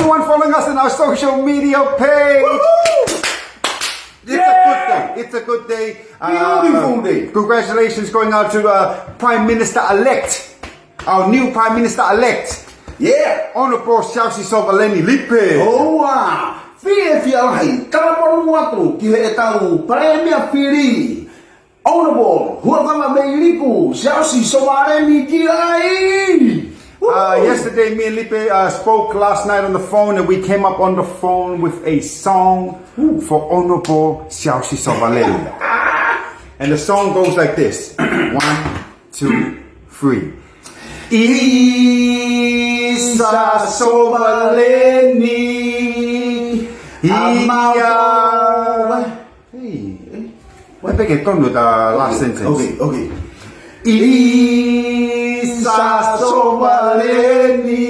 everyone following us on our social media page. It's a good day. Beautiful day. Congratulations going out to Prime Minister-elect. Our new Prime Minister-elect. Yeah. Honorable Chelsea Sovaleni Lipe. Oh wow. Fia hai kalapon watu ki he tau premier fili. Honorable huakama meiliku Chelsea Sovaleni Kilai. Yesterday, me and Lipe spoke last night on the phone, and we came up on the phone with a song for Honorable Chelsea Sovaleni. And the song goes like this: 1, 2, 3. Isa Sovaleni, Why beg it come to the last sentence? Okay. Isa Sovaleni,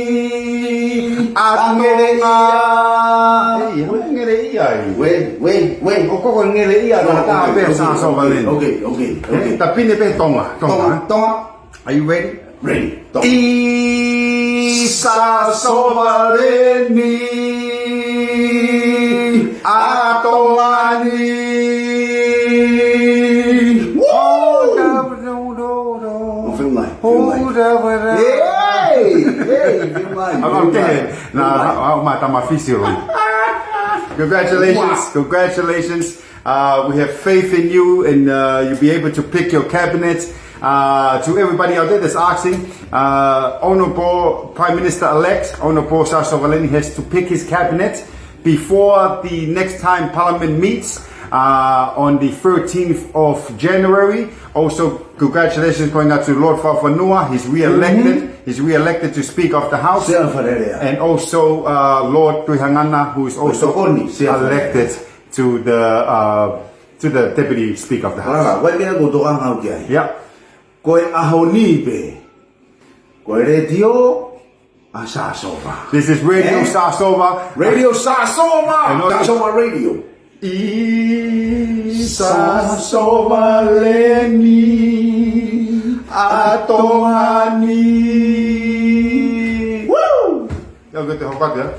Wait. Koko ngere iya na pe Isa Sovaleni. Okay. Tapi ni pe tonga. Are you ready? Ready. Isa Sovaleni, atolani. I'm kidding. Congratulations. We have faith in you, and you'll be able to pick your cabinet. To everybody out there that's asking, Honorable Prime Minister-elect, Honorable Chelsea Sovaleni has to pick his cabinet before the next time Parliament meets on the 13th of January. Also, congratulations going out to Lord Fafanua. He's re-elected. He's re-elected to Speaker of the House. And also Lord Tuihangana, who is also elected to the Deputy Speaker of the House. Yeah. Koe ahonibe. Koe radio Sasova. This is Radio Sasova. Radio Sasova. Sasova Radio. Isa Sovaleni atohani. Woo! Yo, good to hook up, yeah?